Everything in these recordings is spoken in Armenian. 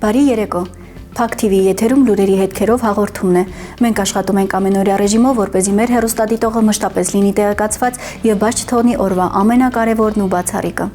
Բարի երեկո։ Փակ TV եթերում լուրերի հետքերով հաղորդումն է։ Մենք աշխատում ենք ամենօրյա ռեժիմով, որպեսզի մեր հեռուստադիտողը մշտապես լինի տեղեկացված եւ բաց չթողնի օրվա ամենակարևորն ու բացառիկը։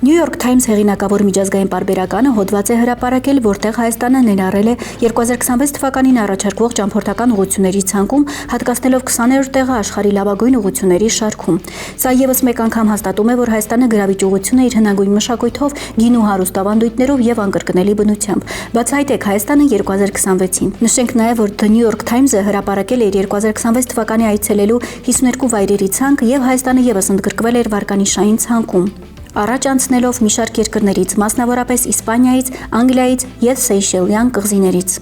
New York Times հեղինակավոր միջազգային պարբերականը հոդված է հրապարակել, որտեղ Հայաստանը ներառել է 2026 թվականին առաջարկվող ճամփորդական ուղղությունների ցանկում, հատկացնելով 20-րդ տեղը աշխարհի լավագույն ուղղությունների շարքում։ Սա եւս մեկ անգամ հաստատում է, որ Հայաստանը գրավիչ ուղղություն է իր հնագույն մշակույթով, գին ու հարուստ ավանդույթներով եւ անկրկնելի բնությամբ։ Բացահայտեք Հայաստանը 2026-ին։ Նշենք նաեւ, որ The New York Times-ը հրապարակել է իր 2026 թվականի այցելելու 52 վայրերի ցանկ եւ Հայաստանը եւս ընդգրկվել էր վարկանիշային ցանկում, առաջ անցնելով մի շարք երկրներից, մասնավորապես Իսպանիայից, Անգլիայից եւ Սեյշելյան կղզիներից։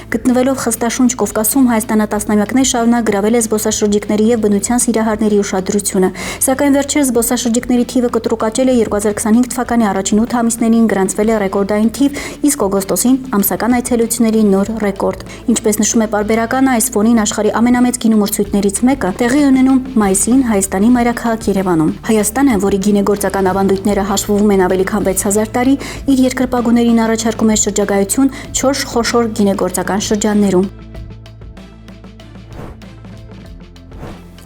Գտնվելով խստաշունչ Կովկասում, Հայաստանը տասնամյակներ շարունակ գրավել է զբոսաշրջիկների եւ բնության սիրահարների ուշադրությունը, սակայն վերջերս զբոսաշրջիկների թիվը կտրուկ աճել է 2025 թվականի առաջին 8 ամիսներին գրանցվել է ռեկորդային թիվ, իսկ օգոստոսին ամսական այցելությունների նոր ռեկորդ։ Ինչպես նշում է պարբերականը, այս ֆոնին աշխարհի ամենամեծ գինումրցույթներից մեկը տեղի ունենում մայիսին Հայաստանի մայրաքաղաք Երևանում։ Հայաստանը, որի գինեգործական ավանդույթները հաշվվում են ավելի քան 6000 տարի, իր երկրպագուներին առաջարկում է շրջագայություն 4 խոշոր գինեգործական շրջաններում։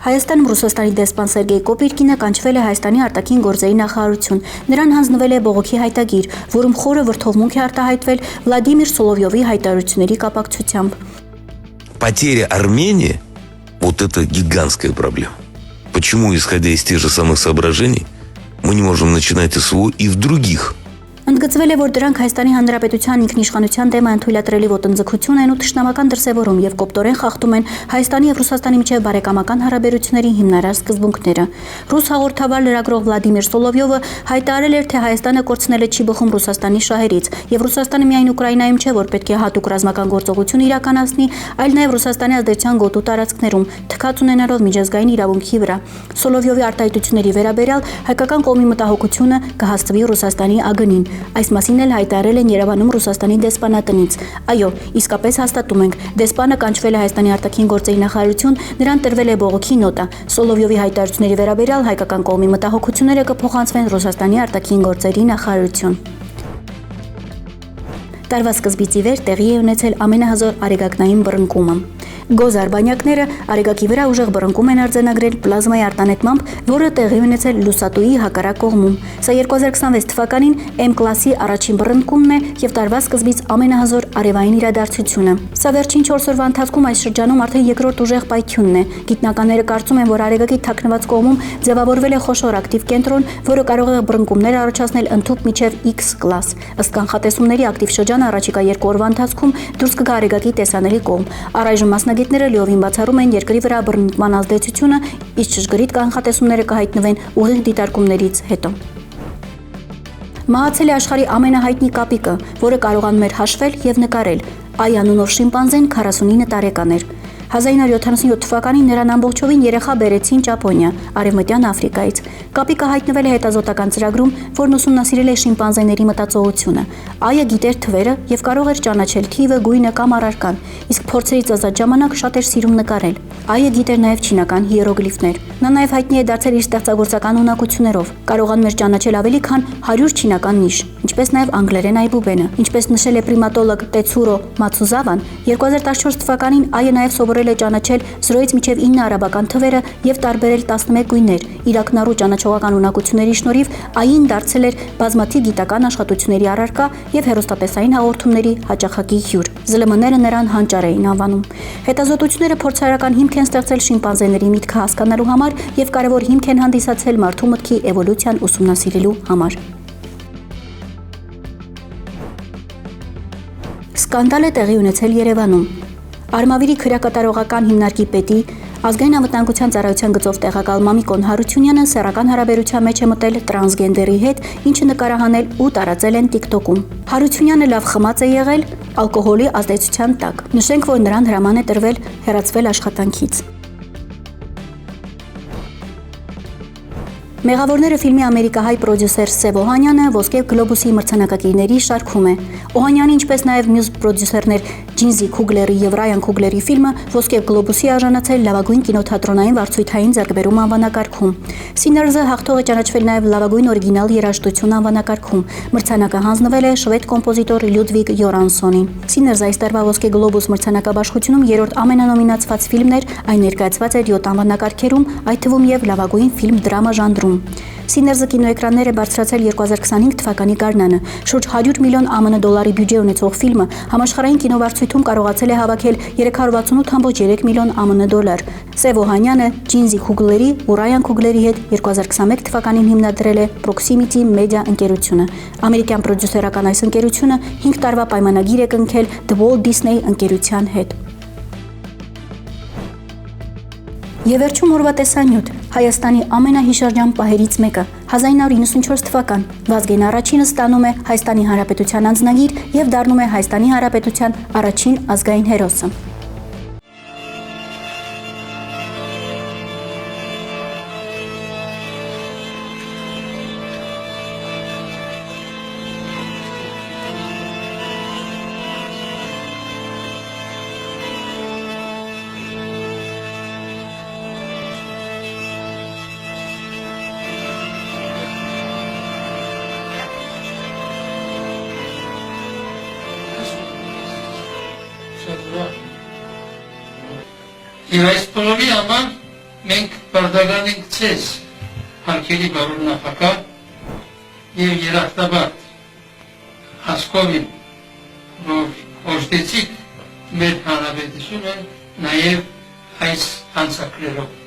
Հայաստանում Ռուսաստանի դեսպան Սերգեյ Կոպիրկինը կանչվել է Հայաստանի արտաքին գործերի նախարարություն։ Նրան հանձնվել է բողոքի հայտագիր, որում խորը վրդովմունք է արտահայտվել Վլադիմիր Սոլովյովի հայտարարությունների կապակցությամբ։ Потеря Армении – вот это гигантская проблема. Почему, исходя из тех же самых соображений, мы не можем начинать СВО и в других? Ընդգծվել է, որ դրանք Հայաստանի Հանրապետության ինքնիշխանության դեմ անթույլատրելի ոտնձգություն են ու թշնամական դրսևորում եւ կոպտորեն խախտում են Հայաստանի եւ Ռուսաստանի միջև բարեկամական հարաբերությունների հիմնարար սկզբունքները։ Ռուս հաղորդավար լրագրող Վլադիմիր Սոլովյովը հայտարարել էր, թե Հայաստանը կորցնել է չի բխում Ռուսաստանի շահերից եւ Ռուսաստանը միայն Ուկրաինայում չէ, որ պետք է հատուկ ռազմական գործողություն իրականացնի, այլ նաեւ Ռուսաստանի ազդեցության գոտու տարածքներում, թքած ունենալով միջազգային իրավունքի վրա։ Սոլովյովի արտահայտությունների վերաբերյալ հայկական կողմի մտահոգությունը կհասցվի Ռուսաստանի ագնին։ Այս մասին էլ հայտարարել են Երևանում Ռուսաստանի դեսպանատնից։ Այո, իսկապես հաստատում ենք, դեսպանը կանչվել է Հայաստանի արտաքին գործերի նախարարություն, նրան տրվել է բողոքի նոտա։ Սոլովյովի հայտարարությունների վերաբերյալ հայկական կողմի մտահոգությունները կփոխանցվեն Ռուսաստանի արտաքին գործերի նախարարություն։ Տարվա սկզբից ի վեր տեղի է ունեցել ամենահզոր արեգակնային բռնկումը։ Գոզ արբանյակները արեգակի վրա ուժեղ բռնկում են արձանագրել պլազմայի արտանետմամբ, որը տեղի ունեցել լուսատուի հակառակ կողմում։ Սա 2026 թվականին M կլասի առաջին բռնկումն է եւ տարվա սկզբից ամենահզոր արևային իրադարձությունը։ Սա վերջին 4 օրվա ընթացքում այս շրջանում արդեն երկրորդ ուժեղ պայթյունն է։ Գիտնականները կարծում են, որ արեգակի թաքնված կողմում ձևավորվել է խոշոր ակտիվ կենտրոն, որը կարող է բռնկումներ առաջացնել ընդհուպ մինչև X կլաս։ Ըստ կանխատեսումների ակտիվ շրջանը առաջիկա 2 օրվա ընթացքում դուրս կգա արեգակի տեսանելի կողմ։ Առայժմ մասնագետները լիովին բացառում են երկրի վրա բռնկման ազդեցությունը, իսկ ճշգրիտ կանխատեսումները կհայտնվեն ուղիղ դիտարկումներից հետո։ Մահացել է աշխարհի ամենահայտնի կապիկը, որը կարողանում էր հաշվել եւ նկարել։ Այ անունով շիմպանզեն 49 տարեկան էր։ 1977 թվականին նրան ամբողջովին երեխա բերեցին Ճապոնիա, Արևմտյան Աֆրիկայից։ Կապիկը հայտնվել է հետազոտական ծրագրում, որն ուսումնասիրել է շիմպանզեների մտածողությունը։ Այը գիտեր թվերը եւ կարող էր ճանաչել թիվը, գույնը կամ առարկան, իսկ փորձերից ազատ ժամանակ շատ էր սիրում նկարել։ Այը գիտեր նաեւ չինական հիերոգլիֆներ։ Նա նաեւ հայտնի է դարձել իր ստեղծագործական ունակություններով։ Կարողանում էր ճանաչել ավելի քան 100 չինական նիշ, ինչպես նաեւ անգլերեն այբուբենը։ Ինչպես նշել է պրիմատոլոգ Տեցուրո Մացուզավան, 2014 թվականին այը նաեւ սովորել է ճանաչել 0-ից մինչև 9 արաբական թվերը եւ տարբերել 11 գույներ։ Իր ակնառու ճանաչողական ունակությունների շնորհիվ ային դարձել էր բազմաթիվ գիտական աշխատությունների առարկա եւ հեռուստատեսային հաղորդումների հաճախակի հյուր։ ԶԼՄ-ները նրան հանճար էին անվանում։ Հետազոտությունները փորձարարական հիմք են ստեղծել շիմպանզեների միտքը հասկանալու համար եւ կարեւոր հիմք են հանդիսացել մարդու մտքի էվոլյուցիան ուսումնասիրելու համար։ Սկանդալ է տեղի ունեցել Երևանում։ Արմավիրի քրեակատարողական հիմնարկի պետի Ազգային անվտանգության ծառայության գծով տեղակալ Մամիկոն Հարությունյանը սեռական հարաբերության մեջ է մտել տրանսգենդերի հետ, ինչը նկարահանել ու տարածել են TikTok-ում։ Հարությունյանը լավ խմած է եղել ալկոհոլի ազդեցության տակ։ Նշենք, որ նրան հրաման է տրվել հեռացվել աշխատանքից։ Մեղավորները ֆիլմի ամերիկահայ պրոդյուսեր Սև Օհանյանը ոսկե գլոբուսի մրցանակակիրների շարքում է։ Օհանյանի, ինչպես նաև մյուս պրոդյուսերներ Ջինզի Քուգլերի եւ Ռայան Քուգլերի ֆիլմը ոսկե գլոբուսի արժանացել լավագույն կինոթատրոնային վարձույթային ձեռքբերում անվանակարգում։ Sinners-ը հաղթող է ճանաչվել նաև լավագույն օրիգինալ երաժշտություն անվանակարգում։ Մրցանակը հանձնվել է շվեդ կոմպոզիտոր Լյուդվիգ Յորանսոնին։ Sinners-ը այս տարվա ոսկե գլոբուս մրցանակաբաշխությունում երրորդ ամենանոմինացված ֆիլմն էր, այն ներկայացված էր 7 անվանակարգերում, այդ թվում եւ լավագույն ֆիլմ դրամա ժանրում։ Sinners-ը կինոէկրաններ է բարձրացել 2025 թվականի գարնանը։ Շուրջ 100 միլիոն ԱՄՆ դոլարի բյուջե ունեցող ֆիլմը համաշխարհային կինովարձույթում կարողացել է հավաքել 368.3 միլիոն ԱՄՆ դոլար։ Սև Օհանյանը Ջինզի Քուգլերի ու Ռայան Քուգլերի հետ 2021 թվականին հիմնադրել է Proximity Media ընկերությունը։ Ամերիկյան պրոդյուսերական այս ընկերությունը 5 տարվա պայմանագիր է կնքել The Walt Disney ընկերության հետ։ Եվ վերջում օրվա տեսանյութ Հայաստանի ամենահիշարժան պահերից մեկը 1994 թվական Վազգեն առաջինը ստանում է Հայաստանի Հանրապետության անձնագիր եւ դառնում է Հայաստանի Հանրապետության առաջին ազգային հերոսը։ Եվ այս բոլորի համար մենք բարդական ենք ցեզ, հարկերի բարոն նախագահ եւ երախտաբար հասկովին, որ օժտեցիք մեր հանրապետությունը նաեւ այս հանցակրերով։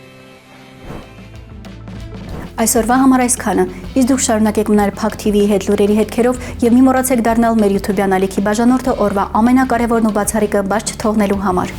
Այսօրվա համար այսքանը, իսկ դուք շարունակեք մնալ Փակ TV-ի հետ լուրերի հետքերով եւ մի մոռացեք դառնալ մեր YouTube-յան ալիքի բաժանորդը օրվա ամենակարևորն ու բացառիկը բաց չթողնելու համար։